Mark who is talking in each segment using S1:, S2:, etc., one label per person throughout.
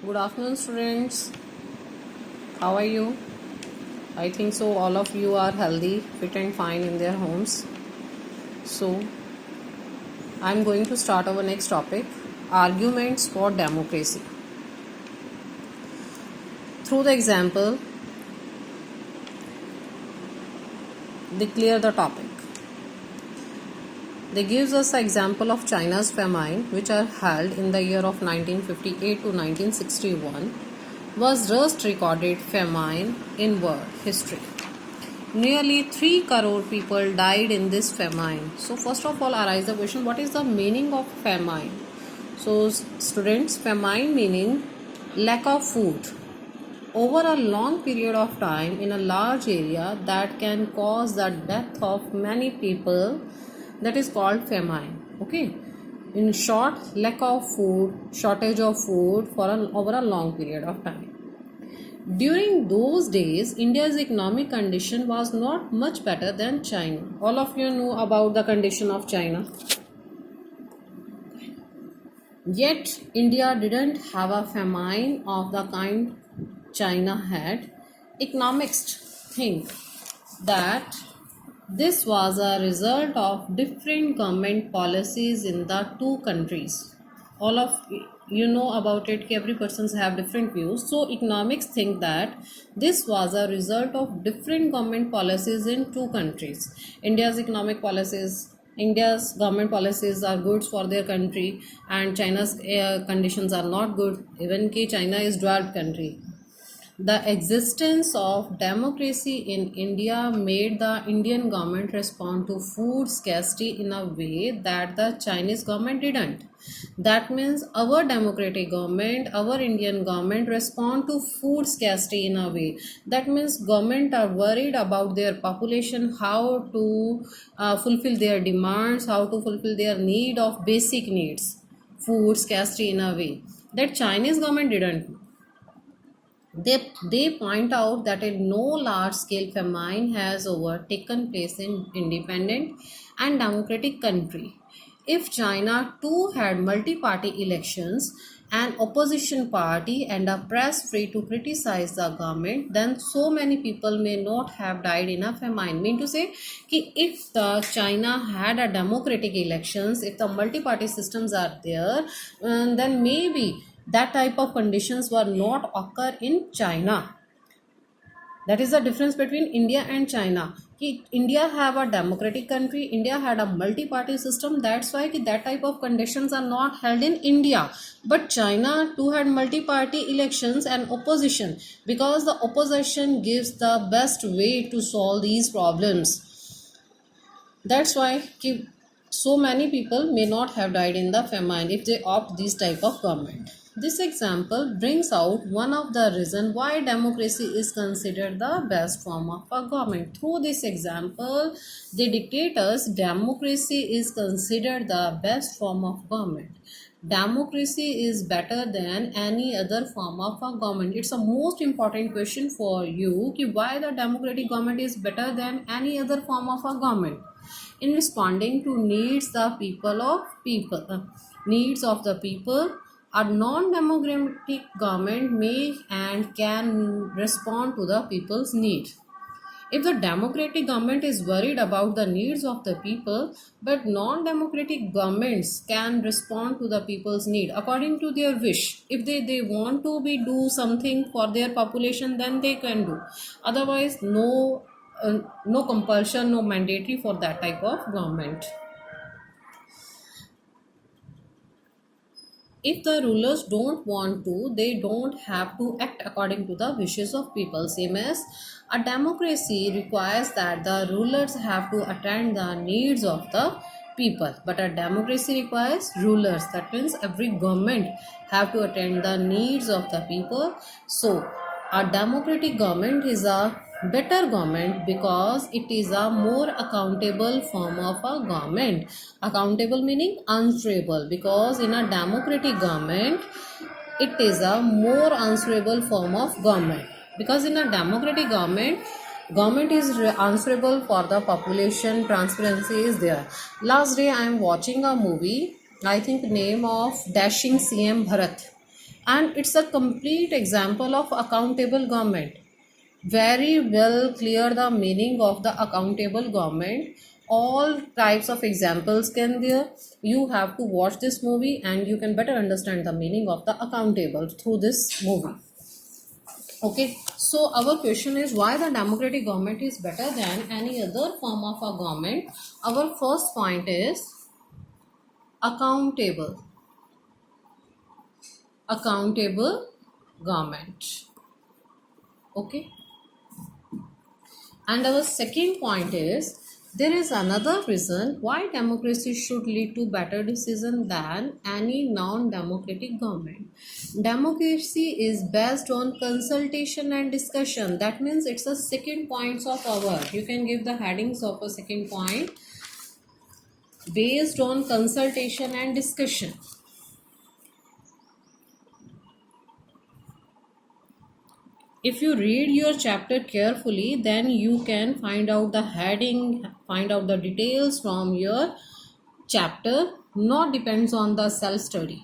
S1: Good afternoon, students. How are you? I think so. All of you are healthy, fit, and fine in their homes. So, I'm going to start our next topic, arguments for democracy. Through the example, they clear the topic. They gives us an example of China's famine, which are held in the year of 1958 to 1961, was worst recorded famine in world history. Nearly 3 crore people died in this famine. So first of all arise the question, what is the meaning of famine? So students, famine meaning lack of food over a long period of time in a large area that can cause the death of many people, that is called famine. Okay, in short, lack of food, shortage of food for over a long period of time. During those days, India's economic condition was not much better than China. All of you know about the condition of China. Yet, India didn't have a famine of the kind China had. Economists think that this was a result of different government policies in the two countries. All of you know about it, every person have different views. So economics think that this was a result of different government policies in two countries. India's government policies are good for their country, and China's conditions are not good, even though China is developed country. The existence of democracy in India made the Indian government respond to food scarcity in a way that the Chinese government didn't. That means our democratic government, our Indian government respond to food scarcity in a way. That means government are worried about their population, how to fulfill their demands, how to fulfill their need of basic needs, food scarcity in a way that Chinese government didn't. They point out that no large scale famine has overtaken place in independent and democratic country. If China too had multi-party elections, an opposition party and a press free to criticize the government, then so many people may not have died in a famine. Mean to say, कि if the China had a democratic elections, if the multi-party systems are there, then maybe that type of conditions were not occur in China. That is the difference between India and China. India have a democratic country, India had a multi-party system, that's why that type of conditions are not held in India. But China too had multi-party elections and opposition, because the opposition gives the best way to solve these problems. That's why so many people may not have died in the famine if they opt this type of government. This example brings out one of the reasons why democracy is considered the best form of a government. Through this example, the dictators, democracy is considered the best form of government. Democracy is better than any other form of a government. It's a most important question for you, why the democratic government is better than any other form of a government. In responding to needs of the people, a non-democratic government may and can respond to the people's need. If the democratic government is worried about the needs of the people, but non-democratic governments can respond to the people's need according to their wish. If they want to do something for their population, then they can do. Otherwise, no compulsion, no mandatory for that type of government. If the rulers don't want to, they don't have to act according to the wishes of people. Same as a democracy requires that the rulers have to attend the needs of the people, but a democracy requires rulers. That means every government have to attend the needs of the people. So a democratic government is a better government because it is a more accountable form of a government. Accountable meaning answerable, because in a democratic government it is a more answerable form of government, because in a democratic government is answerable for the population, transparency is there. Last day I am watching a movie, I think name of Dashing CM Bharat. And it's a complete example of accountable government. Very well clear the meaning of the accountable government. All types of examples can there. You have to watch this movie and you can better understand the meaning of the accountable through this movie. Okay, so our question is why the democratic government is better than any other form of a government. Our first point is accountable government. Okay, and our second point is there is another reason why democracy should lead to better decision than any non-democratic government. Democracy is based on consultation and discussion. That means it's a second points of our. You can give the headings of a second point. Based on consultation and discussion. If you read your chapter carefully, then you can find out the heading, find out the details from your chapter. Not depends on the self-study.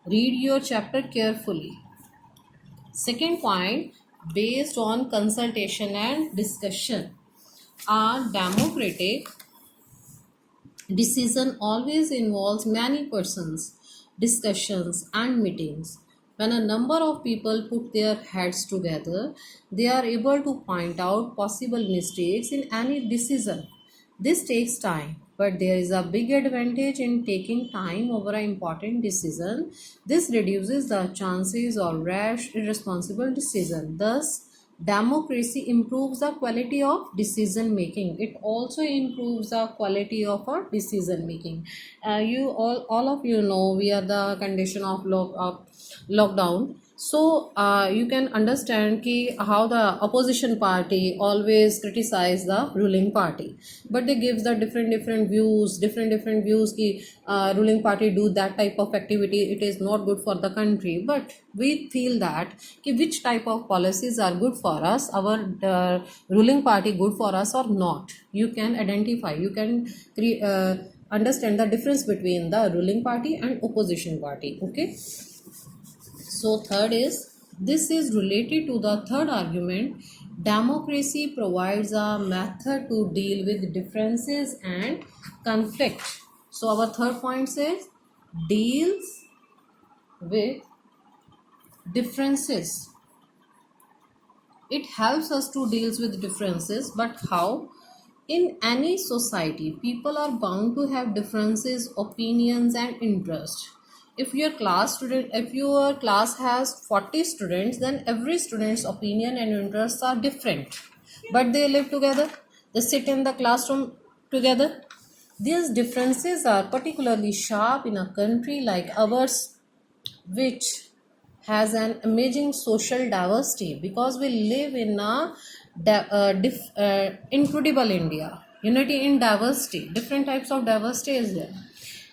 S1: Read your chapter carefully. Second point, based on consultation and discussion. A democratic decision always involves many persons, discussions, and meetings. When a number of people put their heads together, they are able to point out possible mistakes in any decision. This takes time, but there is a big advantage in taking time over an important decision. This reduces the chances of rash, irresponsible decision. Thus, democracy improves the quality of decision making. It also improves the quality of our decision making. You all of you know we are the condition of lockdown. So you can understand ki how the opposition party always criticize the ruling party, but they give the different views ki ruling party do that type of activity, it is not good for the country. But we feel that ki which type of policies are good for us, our ruling party good for us or not. You can identify, you can understand the difference between the ruling party and opposition party. Okay, so third is, this is related to the third argument. Democracy provides a method to deal with differences and conflict. So our third point says deals with differences. It helps us to deal with differences, but how? In any society, people are bound to have differences, opinions, and interests. If your class has 40 students, then every student's opinion and interests are different, but they live together, they sit in the classroom together. These differences are particularly sharp in a country like ours, which has an amazing social diversity, because we live in a incredible India. Unity in diversity, different types of diversity is there.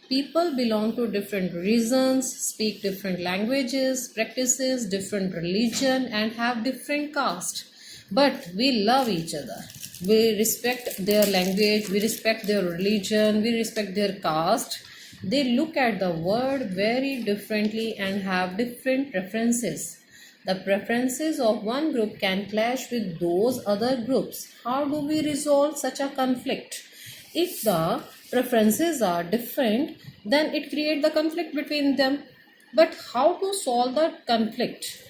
S1: People belong to different regions, speak different languages, practices different religion, and have different caste. But we love each other. We respect their language, we respect their religion, we respect their caste. They look at the world very differently and have different preferences. The preferences of one group can clash with those other groups. How do we resolve such a conflict? If the preferences are different, then it creates the conflict between them. But how to solve the conflict?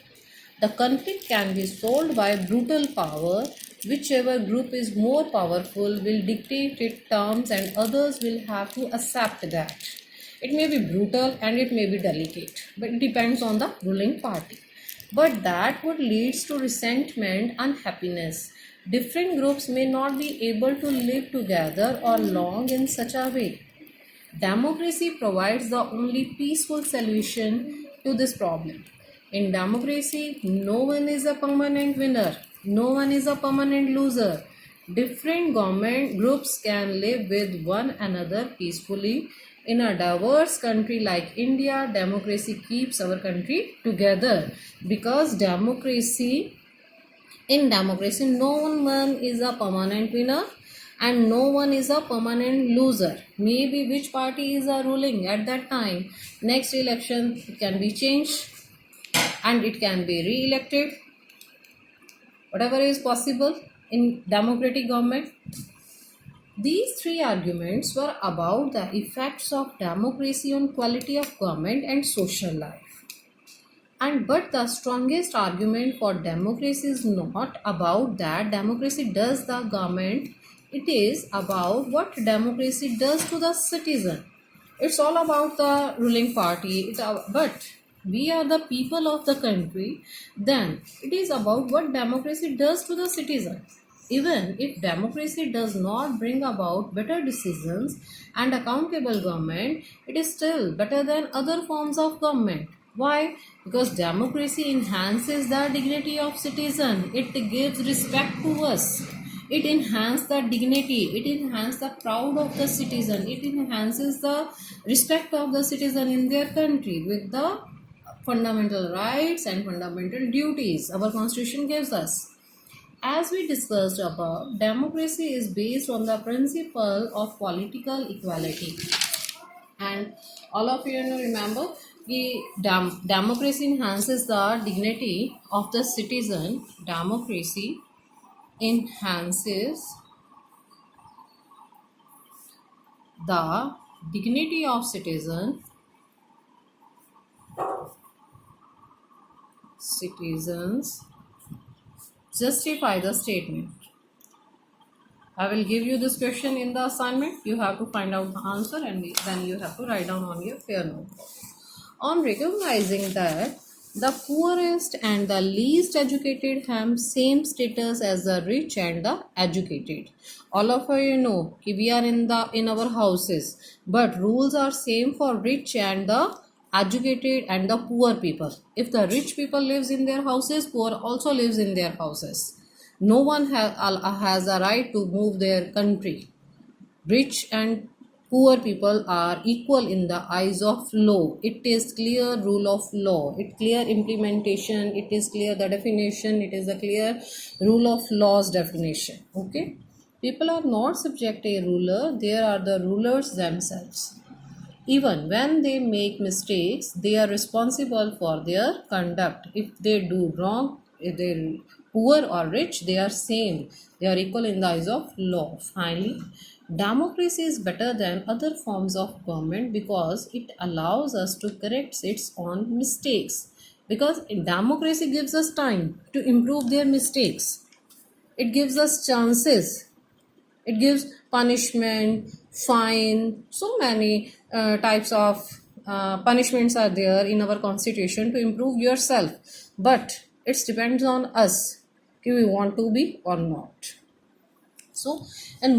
S1: The conflict can be solved by brutal power. Whichever group is more powerful will dictate its terms, and others will have to accept that. It may be brutal and it may be delicate, but it depends on the ruling party. But that would lead to resentment, unhappiness. Different groups may not be able to live together or long in such a way. Democracy provides the only peaceful solution to this problem. In democracy, no one is a permanent winner, no one is a permanent loser. Different government groups can live with one another peacefully. In a diverse country like India, democracy keeps our country together, because in democracy, no one is a permanent winner and no one is a permanent loser. Maybe which party is ruling at that time, next election it can be changed. and it can be re-elected, whatever is possible in democratic government. These three arguments were about the effects of democracy on quality of government and social life. And but the strongest argument for democracy is not about that democracy does the government, it is about what democracy does to the citizen. It's all about the ruling party, but we are the people of the country, then it is about what democracy does to the citizen. Even if democracy does not bring about better decisions and accountable government, it is still better than other forms of government. Why? Because democracy enhances the dignity of citizen. It gives respect to us. It enhances the dignity. It enhances the proud of the citizen. It enhances the respect of the citizen in their country with the fundamental rights and fundamental duties our constitution gives us. As we discussed above, democracy is based on the principle of political equality. And all of you remember, democracy enhances the dignity of the citizen. Democracy enhances the dignity of citizens justify the statement. I will give you this question in the assignment. You have to find out the answer and then you have to write down on your fair notebook. On recognizing that the poorest and the least educated have same status as the rich and the educated. All of you know we are in our houses, but rules are same for rich and the educated and the poor people. If the rich people lives in their houses, poor also lives in their houses. No one has a right to move their country. Rich and poor people are equal in the eyes of law. It is clear rule of law. It clear implementation. It is clear the definition. It is a clear rule of law's definition. Okay. People are not subject to a ruler. They are the rulers themselves. Even when they make mistakes, they are responsible for their conduct. If they do wrong, if they're poor or rich, they are same. They are equal in the eyes of law. Finally, democracy is better than other forms of government because it allows us to correct its own mistakes. Because democracy gives us time to improve their mistakes. It gives us chances. It gives punishment, fine, so many types of punishments are there in our constitution to improve yourself. But it depends on us if we want to be or not. So, and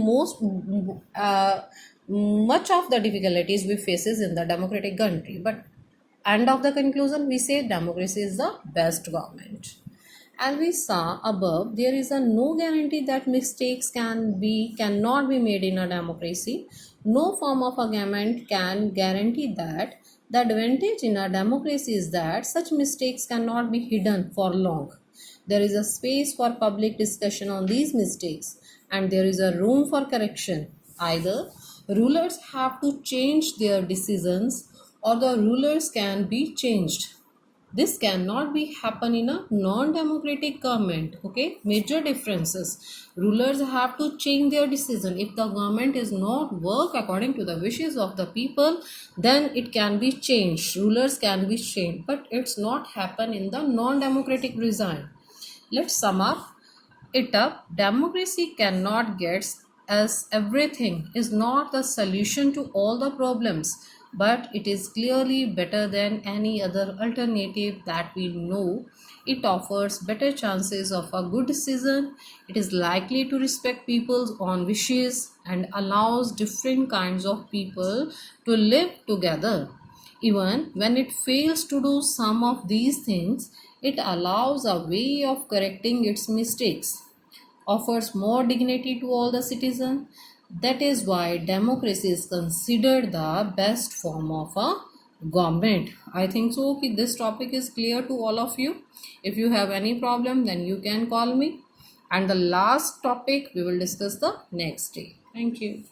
S1: much of the difficulties we faces in the democratic country, but end of the conclusion we say democracy is the best government. As we saw above, there is no guarantee that mistakes cannot be made in a democracy. No form of a government can guarantee that. The advantage in a democracy is that such mistakes cannot be hidden for long. There is a space for public discussion on these mistakes and there is a room for correction. Either rulers have to change their decisions or the rulers can be changed. This cannot be happen in a non-democratic government. Okay, major differences. Rulers have to change their decision. If the government is not work according to the wishes of the people, then it can be changed. Rulers can be changed, but it's not happen in the non-democratic regime. Let's sum it up. Democracy cannot get as everything is not the solution to all the problems, but it is clearly better than any other alternative that we know. It offers better chances of a good decision. It is likely to respect people's own wishes and allows different kinds of people to live together. Even when it fails to do some of these things, it allows a way of correcting its mistakes, offers more dignity to all the citizens. That is why democracy is considered the best form of a government. I think so. This topic is clear to all of you. If you have any problem, then you can call me. And the last topic we will discuss the next day. Thank you.